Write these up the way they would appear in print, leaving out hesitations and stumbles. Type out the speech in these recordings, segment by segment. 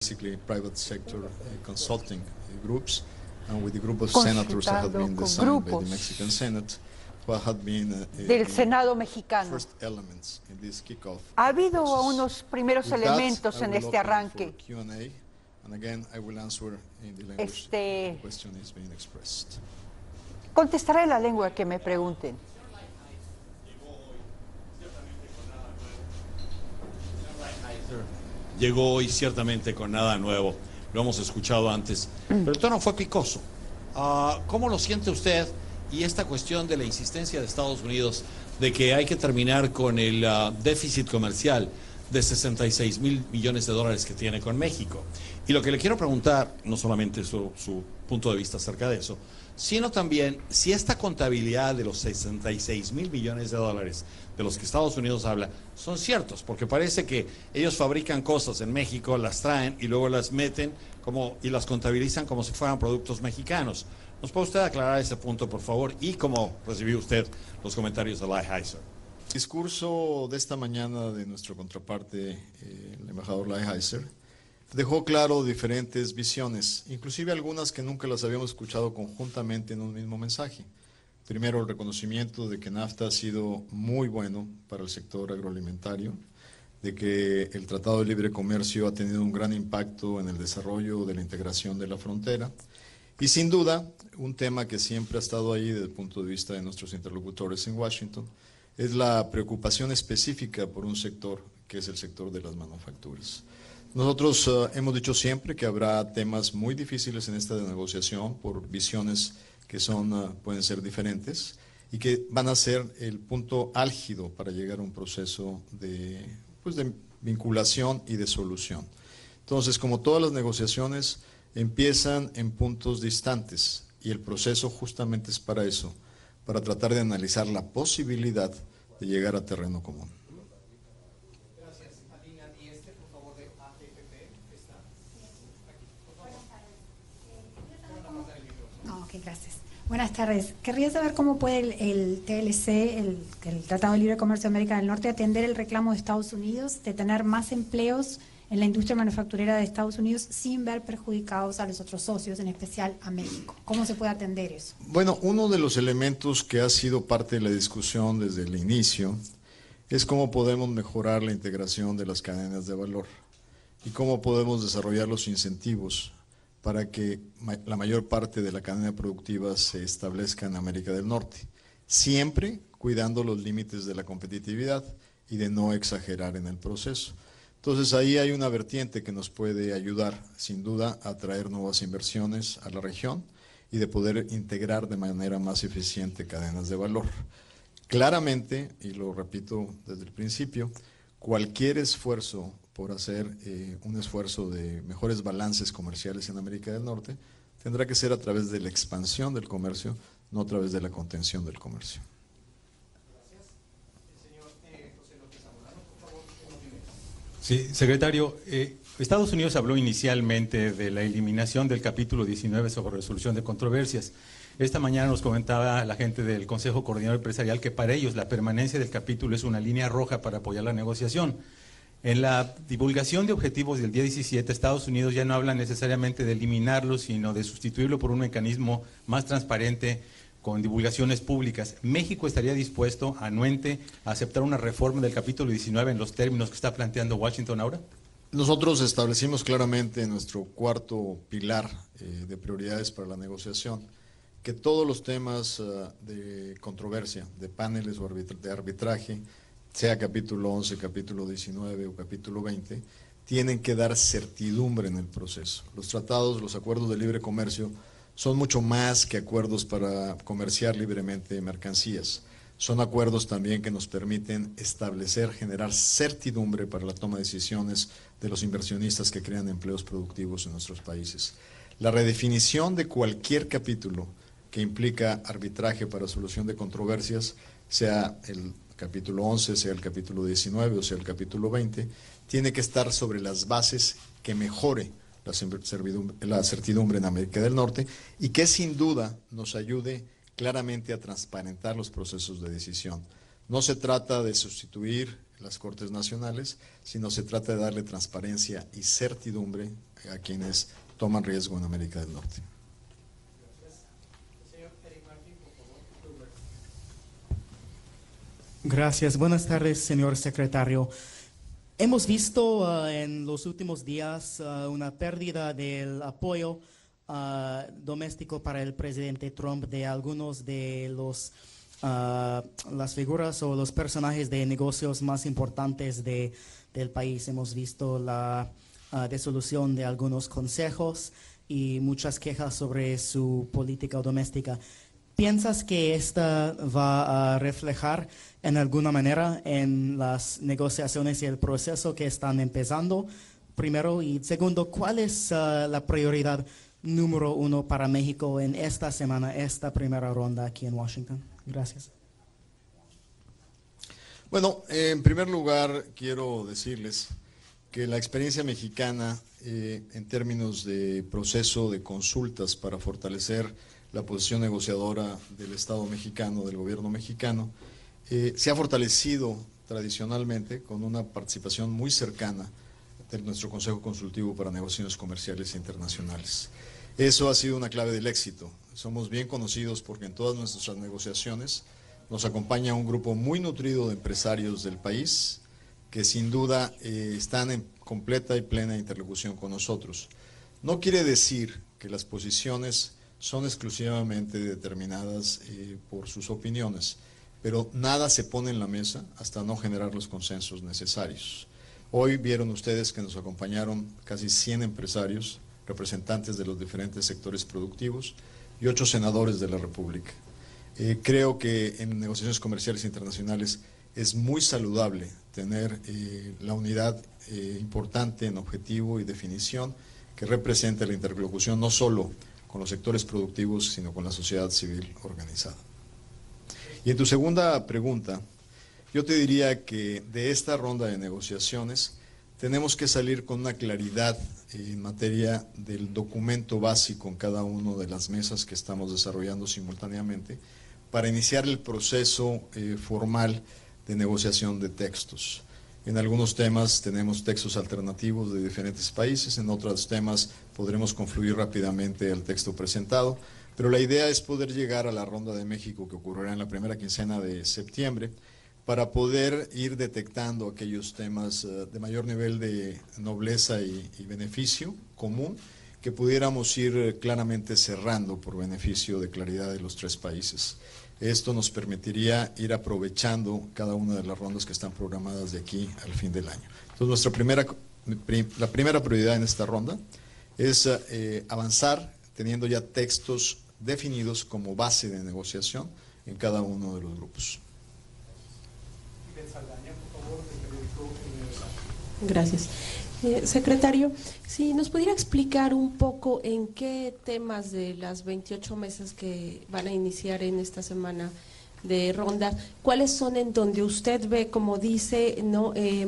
basically private sector consulting groups, and with the group of senators that had been designed by the Mexican Senate, what had been del Senado mexicano. first elements in this kickoff Ha habido process. unos primeros With that, elementos I en will este open arranque. for Q&A, and again, I will answer in the language the question is being expressed. Contestaré la lengua que me pregunten. Llegó hoy ciertamente con nada nuevo, lo hemos escuchado antes, pero el tono fue picoso. ¿Cómo lo siente usted y esta cuestión de la insistencia de Estados Unidos de que hay que terminar con el déficit comercial de 66,000 millones de dólares que tiene con México? Y lo que le quiero preguntar, no solamente su punto de vista acerca de eso, sino también si esta contabilidad de los 66,000 millones de dólares de los que Estados Unidos habla son ciertos, porque parece que ellos fabrican cosas en México, las traen y luego las meten y las contabilizan como si fueran productos mexicanos. ¿Nos puede usted aclarar ese punto, por favor? Y cómo recibió usted los comentarios de Lighthizer. El discurso de esta mañana de nuestro contraparte, el embajador Lighthizer, dejó claro diferentes visiones, inclusive algunas que nunca las habíamos escuchado conjuntamente en un mismo mensaje. Primero, el reconocimiento de que NAFTA ha sido muy bueno para el sector agroalimentario, de que el Tratado de Libre Comercio ha tenido un gran impacto en el desarrollo de la integración de la frontera, y sin duda, un tema que siempre ha estado ahí desde el punto de vista de nuestros interlocutores en Washington, es la preocupación específica por un sector que es el sector de las manufacturas. Nosotros hemos dicho siempre que habrá temas muy difíciles en esta negociación por visiones que pueden ser diferentes y que van a ser el punto álgido para llegar a un proceso de vinculación y de solución. Entonces, como todas las negociaciones, empiezan en puntos distantes y el proceso justamente es para eso, para tratar de analizar la posibilidad de llegar a terreno común. Gracias. Buenas tardes. Querría saber cómo puede el TLC, el Tratado de Libre Comercio de América del Norte, atender el reclamo de Estados Unidos de tener más empleos en la industria manufacturera de Estados Unidos sin ver perjudicados a los otros socios, en especial a México. ¿Cómo se puede atender eso? Bueno, uno de los elementos que ha sido parte de la discusión desde el inicio es cómo podemos mejorar la integración de las cadenas de valor y cómo podemos desarrollar los incentivos para que la mayor parte de la cadena productiva se establezca en América del Norte, siempre cuidando los límites de la competitividad y de no exagerar en el proceso. Entonces ahí hay una vertiente que nos puede ayudar sin duda a traer nuevas inversiones a la región y de poder integrar de manera más eficiente cadenas de valor. Claramente, y lo repito desde el principio, cualquier esfuerzo por hacer un esfuerzo de mejores balances comerciales en América del Norte tendrá que ser a través de la expansión del comercio, no a través de la contención del comercio. Sí, secretario, Estados Unidos habló inicialmente de la eliminación del capítulo 19 sobre resolución de controversias. Esta mañana nos comentaba la gente del Consejo Coordinador Empresarial que para ellos la permanencia del capítulo es una línea roja para apoyar la negociación. En la divulgación de objetivos del día 17, Estados Unidos ya no habla necesariamente de eliminarlo, sino de sustituirlo por un mecanismo más transparente con divulgaciones públicas. ¿México estaría dispuesto, anuente, a aceptar una reforma del capítulo 19 en los términos que está planteando Washington ahora? Nosotros establecimos claramente en nuestro cuarto pilar de prioridades para la negociación que todos los temas de controversia, de paneles o de arbitraje, sea capítulo 11, capítulo 19 o capítulo 20, tienen que dar certidumbre en el proceso. Los tratados, los acuerdos de libre comercio son mucho más que acuerdos para comerciar libremente mercancías. Son acuerdos también que nos permiten establecer, generar certidumbre para la toma de decisiones de los inversionistas que crean empleos productivos en nuestros países. La redefinición de cualquier capítulo que implica arbitraje para solución de controversias, sea el capítulo 11, sea el capítulo 19 o sea el capítulo 20, tiene que estar sobre las bases que mejore la certidumbre en América del Norte y que sin duda nos ayude claramente a transparentar los procesos de decisión. No se trata de sustituir las Cortes Nacionales, sino se trata de darle transparencia y certidumbre a quienes toman riesgo en América del Norte. Gracias. Buenas tardes, señor secretario. Hemos visto en los últimos días una pérdida del apoyo doméstico para el presidente Trump de algunos de las figuras o los personajes de negocios más importantes del país. Hemos visto la disolución de algunos consejos y muchas quejas sobre su política doméstica. ¿Piensas que esta va a reflejar en alguna manera en las negociaciones y el proceso que están empezando? Primero, y segundo, ¿cuál es la prioridad número uno para México en esta semana, esta primera ronda aquí en Washington? Gracias. Bueno, en primer lugar quiero decirles que la experiencia mexicana en términos de proceso de consultas para fortalecer la posición negociadora del Estado mexicano, del gobierno mexicano, se ha fortalecido tradicionalmente con una participación muy cercana de nuestro Consejo Consultivo para Negociaciones Comerciales e Internacionales. Eso ha sido una clave del éxito. Somos bien conocidos porque en todas nuestras negociaciones nos acompaña un grupo muy nutrido de empresarios del país que sin duda están en completa y plena interlocución con nosotros. No quiere decir que las posiciones son exclusivamente determinadas por sus opiniones, pero nada se pone en la mesa hasta no generar los consensos necesarios. Hoy vieron ustedes que nos acompañaron casi 100 empresarios, representantes de los diferentes sectores productivos y 8 senadores de la República. Creo que en negociaciones comerciales internacionales es muy saludable tener la unidad importante en objetivo y definición que representa la interlocución no solo con los sectores productivos, sino con la sociedad civil organizada. Y en tu segunda pregunta, yo te diría que de esta ronda de negociaciones tenemos que salir con una claridad en materia del documento básico en cada una de las mesas que estamos desarrollando simultáneamente para iniciar el proceso formal de negociación de textos. En algunos temas tenemos textos alternativos de diferentes países, en otros temas podremos confluir rápidamente al texto presentado, pero la idea es poder llegar a la ronda de México que ocurrirá en la primera quincena de septiembre para poder ir detectando aquellos temas de mayor nivel de nobleza y beneficio común que pudiéramos ir claramente cerrando por beneficio de claridad de los tres países. Esto nos permitiría ir aprovechando cada una de las rondas que están programadas de aquí al fin del año. Entonces, la primera prioridad en esta ronda es avanzar teniendo ya textos definidos como base de negociación en cada uno de los grupos. Gracias. Secretario, si nos pudiera explicar un poco en qué temas de las 28 mesas que van a iniciar en esta semana de ronda, cuáles son en donde usted ve, como dice,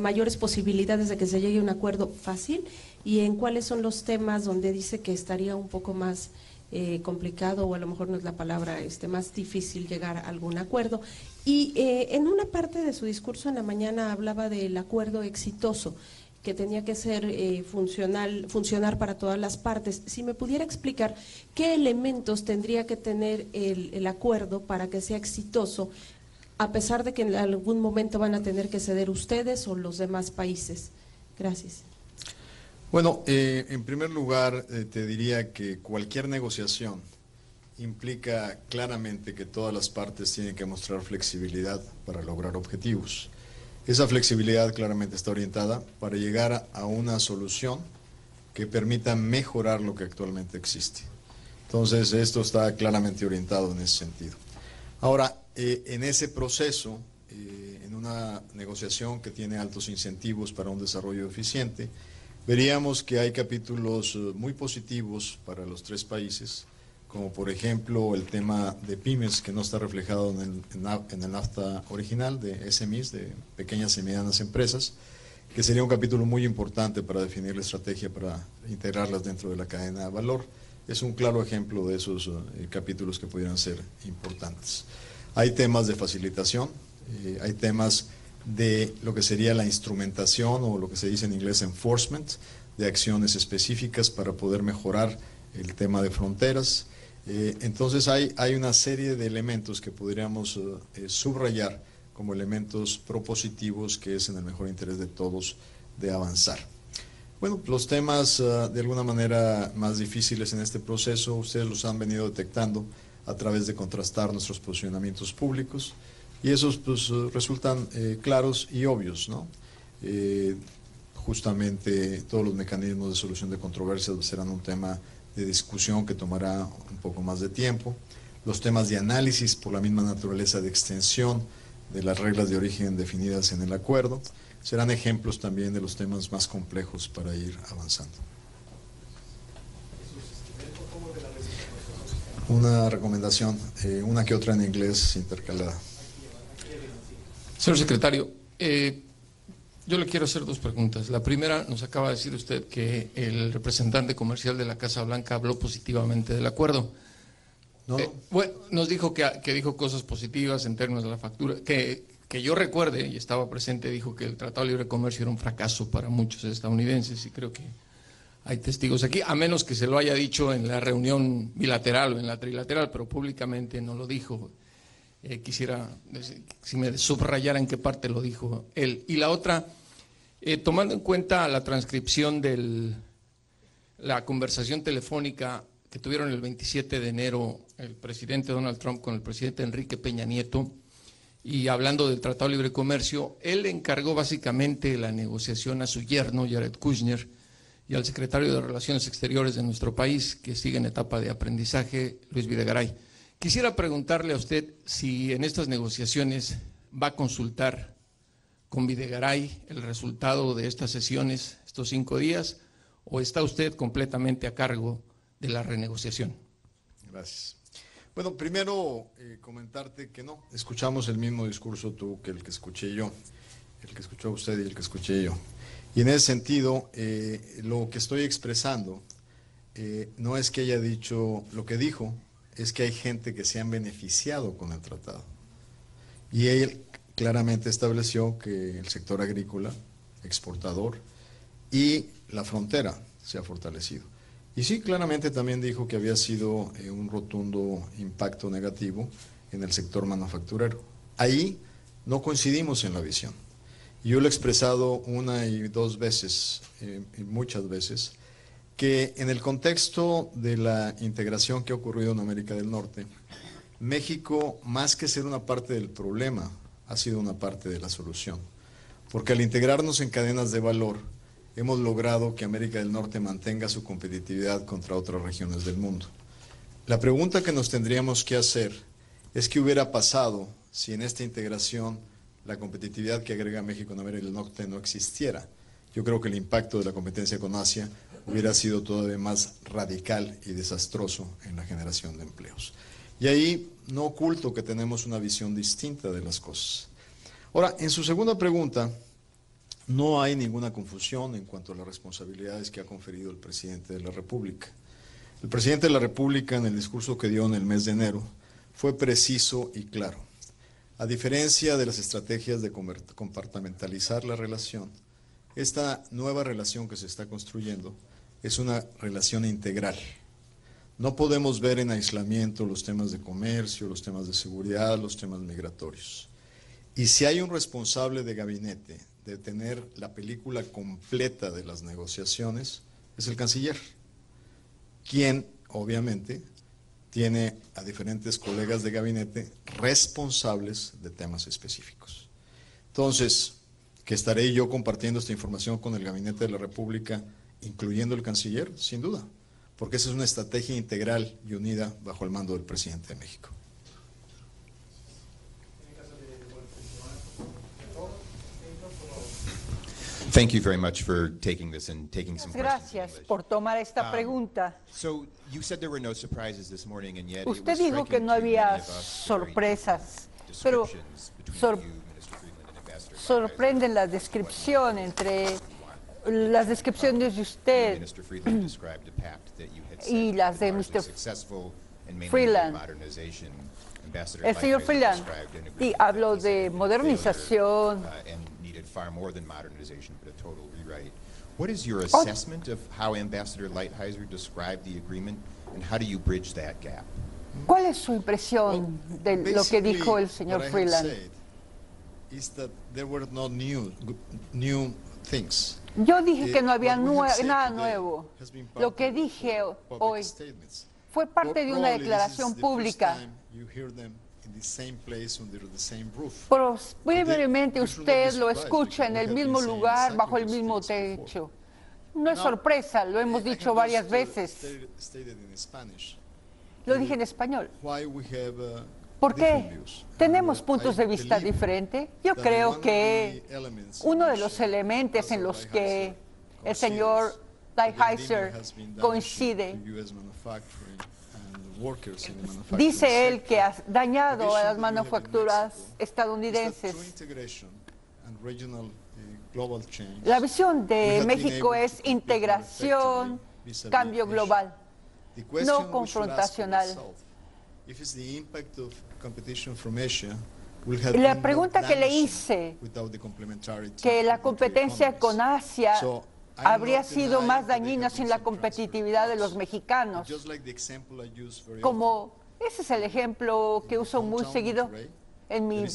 mayores posibilidades de que se llegue a un acuerdo fácil, y en cuáles son los temas donde dice que estaría un poco más complicado, o a lo mejor no es la palabra, más difícil llegar a algún acuerdo. Y en una parte de su discurso en la mañana hablaba del acuerdo exitoso, que tenía que ser funcionar para todas las partes. Si me pudiera explicar qué elementos tendría que tener el acuerdo para que sea exitoso, a pesar de que en algún momento van a tener que ceder ustedes o los demás países. Gracias. Bueno, en primer lugar te diría que cualquier negociación implica claramente que todas las partes tienen que mostrar flexibilidad para lograr objetivos. Esa flexibilidad claramente está orientada para llegar a una solución que permita mejorar lo que actualmente existe. Entonces, esto está claramente orientado en ese sentido. Ahora, en ese proceso, en una negociación que tiene altos incentivos para un desarrollo eficiente, veríamos que hay capítulos muy positivos para los tres países, como por ejemplo el tema de pymes, que no está reflejado en el NAFTA original, de SMEs, de pequeñas y medianas empresas, que sería un capítulo muy importante para definir la estrategia para integrarlas dentro de la cadena de valor. Es un claro ejemplo de esos capítulos que pudieran ser importantes. Hay temas de facilitación, hay temas de lo que sería la instrumentación, o lo que se dice en inglés enforcement, de acciones específicas para poder mejorar el tema de fronteras. Entonces hay una serie de elementos que podríamos subrayar como elementos propositivos que es en el mejor interés de todos de avanzar. Bueno, los temas de alguna manera más difíciles en este proceso, ustedes los han venido detectando a través de contrastar nuestros posicionamientos públicos y esos pues resultan claros y obvios, ¿no? Justamente todos los mecanismos de solución de controversias serán un tema de discusión que tomará un poco más de tiempo. Los temas de análisis por la misma naturaleza de extensión de las reglas de origen definidas en el acuerdo serán ejemplos también de los temas más complejos para ir avanzando. Una recomendación, una que otra en inglés intercalada. Señor secretario, yo le quiero hacer dos preguntas. La primera, nos acaba de decir usted que el representante comercial de la Casa Blanca habló positivamente del acuerdo. No. Bueno, nos dijo que dijo cosas positivas en términos de la factura, que yo recuerde, y estaba presente, dijo que el Tratado de Libre Comercio era un fracaso para muchos estadounidenses, y creo que hay testigos aquí, a menos que se lo haya dicho en la reunión bilateral o en la trilateral, pero públicamente no lo dijo. Quisiera, si me subrayara en qué parte lo dijo él. Y la otra, tomando en cuenta la transcripción de la conversación telefónica que tuvieron el 27 de enero el presidente Donald Trump con el presidente Enrique Peña Nieto, y hablando del Tratado de Libre Comercio, él encargó básicamente la negociación a su yerno, Jared Kushner, y al secretario de Relaciones Exteriores de nuestro país, que sigue en etapa de aprendizaje, Luis Videgaray. Quisiera preguntarle a usted si en estas negociaciones va a consultar con Videgaray el resultado de estas sesiones, estos 5 días, o está usted completamente a cargo de la renegociación. Gracias. Bueno, primero comentarte que no, escuchamos el mismo discurso tú que el que escuché yo, el que escuchó usted y el que escuché yo. Y en ese sentido, lo que estoy expresando no es que haya dicho lo que dijo, es que hay gente que se han beneficiado con el tratado. Y él claramente estableció que el sector agrícola, exportador y la frontera se ha fortalecido. Y sí, claramente también dijo que había sido un rotundo impacto negativo en el sector manufacturero. Ahí no coincidimos en la visión. Yo lo he expresado una y dos veces, y muchas veces, que en el contexto de la integración que ha ocurrido en América del Norte, México, más que ser una parte del problema, ha sido una parte de la solución. Porque al integrarnos en cadenas de valor, hemos logrado que América del Norte mantenga su competitividad contra otras regiones del mundo. La pregunta que nos tendríamos que hacer es qué hubiera pasado si en esta integración la competitividad que agrega México en América del Norte no existiera. Yo creo que el impacto de la competencia con Asia hubiera sido todavía más radical y desastroso en la generación de empleos. Y ahí no oculto que tenemos una visión distinta de las cosas. Ahora, en su segunda pregunta, no hay ninguna confusión en cuanto a las responsabilidades que ha conferido el presidente de la República. El presidente de la República, en el discurso que dio en el mes de enero, fue preciso y claro. A diferencia de las estrategias de compartimentalizar la relación, esta nueva relación que se está construyendo es una relación integral. No podemos ver en aislamiento los temas de comercio, los temas de seguridad, los temas migratorios. Y si hay un responsable de gabinete de tener la película completa de las negociaciones, es el canciller, quien obviamente tiene a diferentes colegas de gabinete responsables de temas específicos. Entonces, que estaré yo compartiendo esta información con el Gabinete de la República, incluyendo el canciller, sin duda, porque esa es una estrategia integral y unida bajo el mando del presidente de México. Thank you very much for taking this and taking some questions. Gracias por tomar esta pregunta. So you said there were no surprises this morning, and yet Usted dijo que no había sorpresas, pero sorprenden la descripción entre las descripciones de usted y las de Mr. Freeland. El señor Freeland y habló de modernización. What is your assessment of how Ambassador Lighthizer described the agreement, and how do you bridge that gap? ¿Cuál es su impresión de lo que dijo el señor Freeland? Yo dije que no había nada nuevo. Lo que dije hoy fue parte de una declaración pública. Probablemente usted lo escucha en el mismo lugar, bajo el mismo techo. No es sorpresa, lo hemos dicho varias veces. Lo dije en español. ¿Por qué tenemos puntos de vista diferentes? Yo creo que uno de los elementos en los que el señor Lighthizer coincide, dice él que ha dañado a las manufacturas estadounidenses. La visión de México es integración, cambio global, no confrontacional. La pregunta que le hice, que la competencia con Asia habría sido más dañina sin la competitividad de los mexicanos. Como ese es el ejemplo que uso muy seguido en mi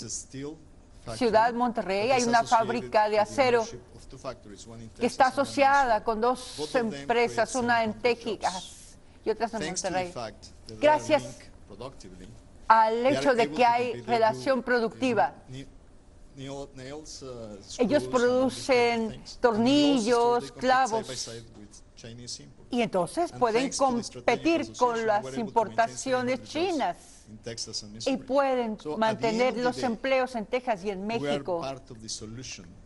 ciudad, Monterrey, hay una fábrica de acero que está asociada con dos empresas, una en Texas y otra en Monterrey. Gracias al hecho de que hay relación productiva. Ellos producen tornillos, clavos, y entonces pueden competir con las importaciones chinas y pueden mantener los empleos en Texas y en México.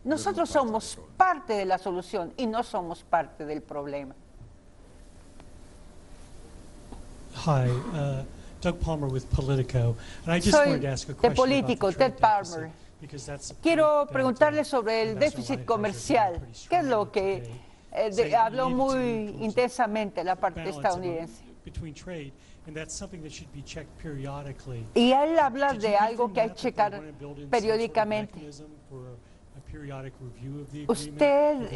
Nosotros somos parte de la solución y no somos parte del problema. Hi, Doug Palmer with Politico. And I just wanted to ask a question de Político, about the Ted Palmer. Quiero preguntarle sobre el déficit comercial, que es lo que habló muy intensamente la parte estadounidense. Y él habla de algo que hay que checar periódicamente. ¿Usted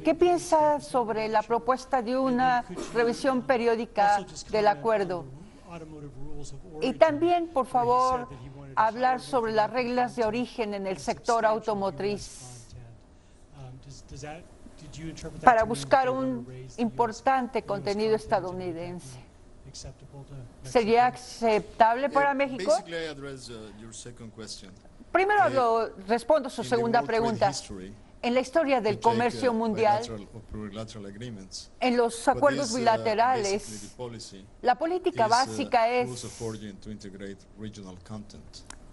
qué piensa sobre la propuesta de una revisión periódica del acuerdo? Y también, por favor, hablar sobre las reglas de origen en el sector automotriz para buscar un importante contenido estadounidense. ¿Sería aceptable para México? Primero respondo a su segunda pregunta. En la historia del comercio mundial, en los acuerdos bilaterales, la política básica es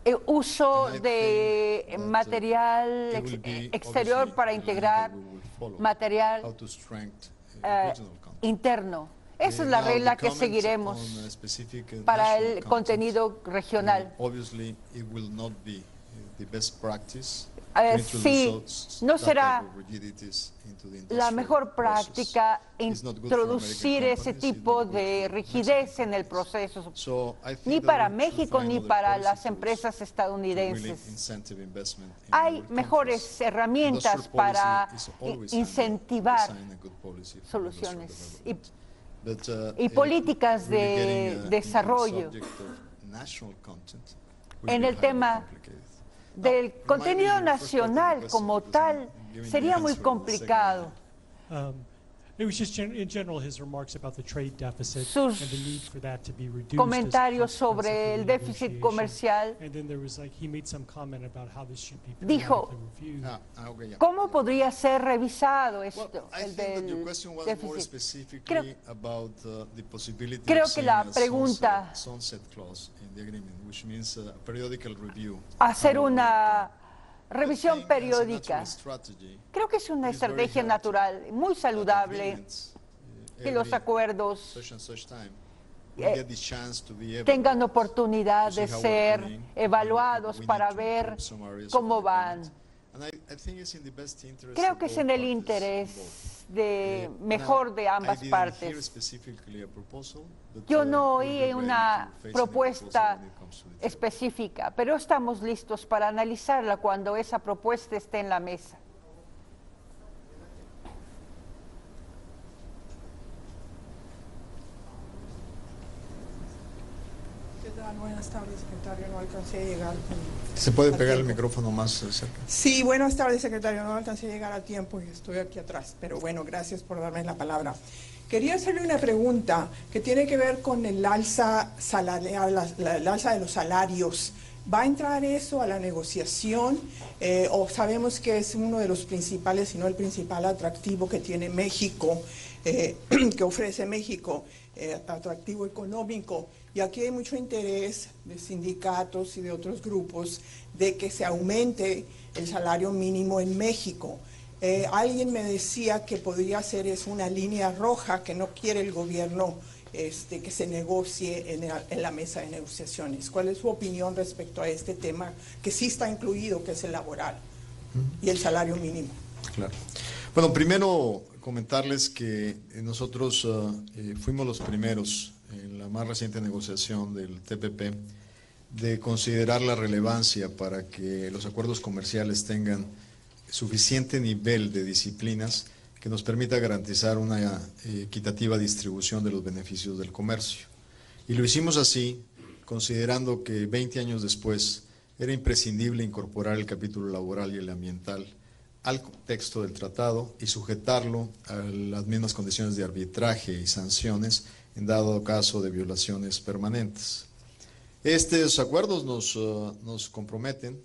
el uso de material exterior para integrar material interno. Esa es la regla que seguiremos para el contenido regional. Sí, no será la mejor práctica introducir ese tipo de rigidez en el proceso, ni para México ni para las empresas estadounidenses. Hay mejores herramientas para incentivar soluciones y políticas de desarrollo. En el tema del contenido nacional como tal, sería muy complicado. Sus comentarios sobre el déficit comercial, dijo, ¿cómo podría ser revisado esto, el del déficit? Creo que la pregunta, hacer una revisión periódica, creo que es una estrategia natural, muy saludable, que los acuerdos tengan oportunidad de ser evaluados para ver cómo van. Creo que es en el interés mejor de ambas partes. Yo no oí una propuesta específica, pero estamos listos para analizarla cuando esa propuesta esté en la mesa. Buenas tardes, secretario. No alcancé a llegar. ¿Se puede pegar el micrófono más cerca? Sí, buenas tardes, secretario. No alcancé a llegar a tiempo y estoy aquí atrás. Pero bueno, gracias por darme la palabra. Quería hacerle una pregunta que tiene que ver con el alza salarial, el alza de los salarios. ¿Va a entrar eso a la negociación? ¿O sabemos que es uno de los principales, si no el principal atractivo que tiene México, que ofrece México, atractivo económico? Y aquí hay mucho interés de sindicatos y de otros grupos de que se aumente el salario mínimo en México. Alguien me decía que podría ser una línea roja que no quiere el gobierno que se negocie en la mesa de negociaciones. ¿Cuál es su opinión respecto a este tema que sí está incluido, que es el laboral y el salario mínimo? Claro. Bueno, primero comentarles que nosotros fuimos los primeros en la más reciente negociación del TPP de considerar la relevancia para que los acuerdos comerciales tengan suficiente nivel de disciplinas que nos permita garantizar una equitativa distribución de los beneficios del comercio. Y lo hicimos así, considerando que 20 años después era imprescindible incorporar el capítulo laboral y el ambiental al texto del tratado y sujetarlo a las mismas condiciones de arbitraje y sanciones en dado caso de violaciones permanentes. Estos acuerdos nos comprometen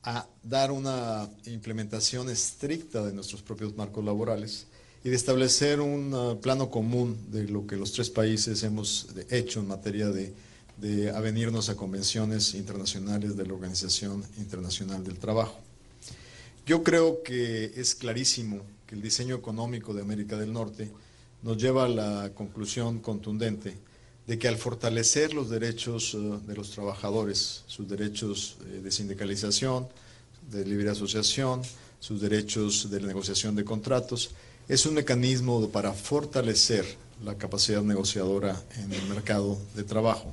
a dar una implementación estricta de nuestros propios marcos laborales y de establecer un plano común de lo que los tres países hemos hecho en materia de avenirnos a convenciones internacionales de la Organización Internacional del Trabajo. Yo creo que es clarísimo que el diseño económico de América del Norte nos lleva a la conclusión contundente de que al fortalecer los derechos de los trabajadores, sus derechos de sindicalización, de libre asociación, sus derechos de negociación de contratos, es un mecanismo para fortalecer la capacidad negociadora en el mercado de trabajo.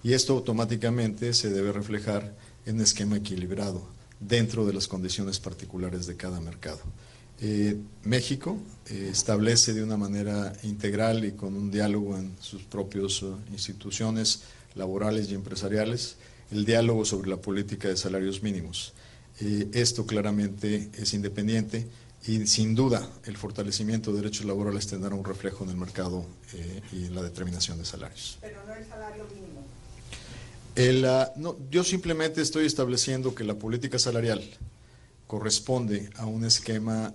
Y esto automáticamente se debe reflejar en un esquema equilibrado dentro de las condiciones particulares de cada mercado. México establece de una manera integral y con un diálogo en sus propias instituciones laborales y empresariales, el diálogo sobre la política de salarios mínimos. Esto claramente es independiente y sin duda el fortalecimiento de derechos laborales tendrá un reflejo en el mercado y en la determinación de salarios. Pero no el salario mínimo. No, yo simplemente estoy estableciendo que la política salarial corresponde a un esquema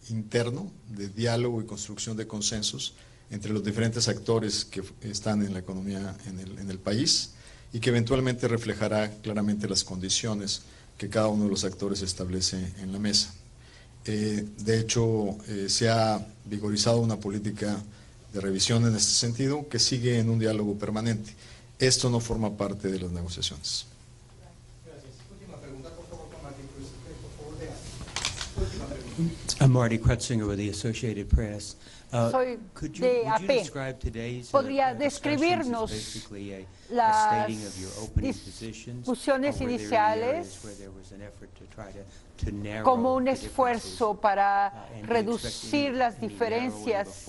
interno de diálogo y construcción de consensos entre los diferentes actores que están en la economía en el país y que eventualmente reflejará claramente las condiciones que cada uno de los actores establece en la mesa. De hecho, se ha vigorizado una política de revisión en este sentido que sigue en un diálogo permanente. Esto no forma parte de las negociaciones. I'm Marty Krutzinger with the Associated Press. Soy de AP. ¿Podría describirnos las discusiones iniciales como un esfuerzo para reducir las diferencias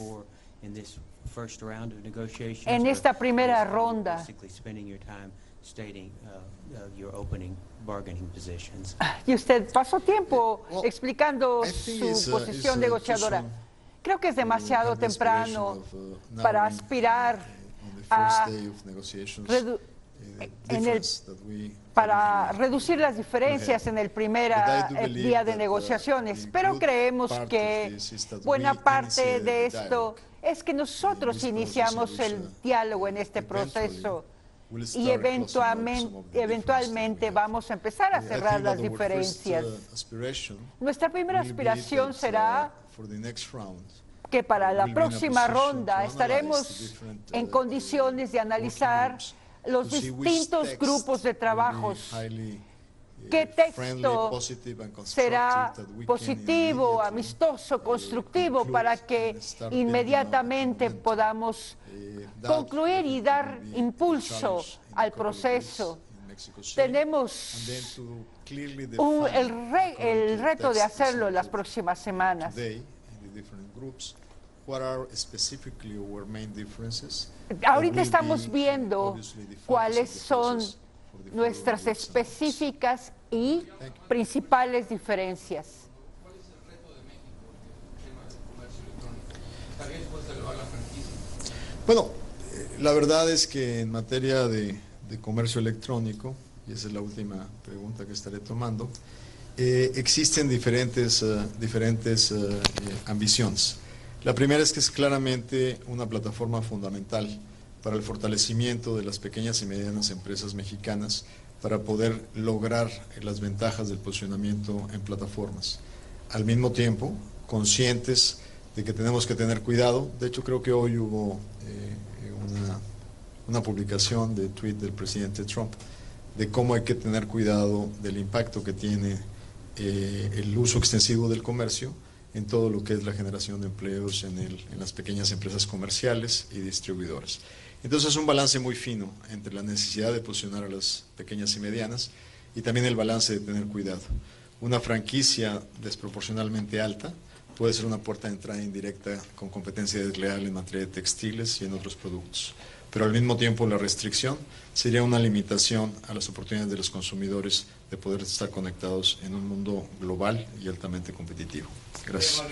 en esta primera ronda? Y usted pasó tiempo explicando su posición negociadora. Creo que es demasiado temprano para aspirar a para reducir las diferencias en el primer día de negociaciones, pero creemos que buena parte de esto es que nosotros iniciamos el diálogo en este proceso y eventualmente vamos a empezar a cerrar las diferencias. Nuestra primera aspiración será que para la próxima ronda estaremos en condiciones de analizar los distintos grupos de trabajos. ¿Qué texto será positivo, amistoso, constructivo para que inmediatamente podamos concluir y dar impulso al proceso? Tenemos el reto de hacerlo en las próximas semanas. Ahorita estamos viendo cuáles son nuestras específicas y principales diferencias. Bueno, la verdad es que en materia de comercio electrónico, y esa es la última pregunta que estaré tomando, existen diferentes ambiciones. La primera es que es claramente una plataforma fundamental para el fortalecimiento de las pequeñas y medianas empresas mexicanas para poder lograr las ventajas del posicionamiento en plataformas. Al mismo tiempo, conscientes de que tenemos que tener cuidado. De hecho, creo que hoy hubo una publicación de tweet del presidente Trump de cómo hay que tener cuidado del impacto que tiene el uso extensivo del comercio en todo lo que es la generación de empleos en las pequeñas empresas comerciales y distribuidoras. Entonces es un balance muy fino entre la necesidad de posicionar a las pequeñas y medianas y también el balance de tener cuidado. Una franquicia desproporcionalmente alta puede ser una puerta de entrada indirecta con competencia desleal en materia de textiles y en otros productos. Pero al mismo tiempo la restricción sería una limitación a las oportunidades de los consumidores de poder estar conectados en un mundo global y altamente competitivo. Gracias.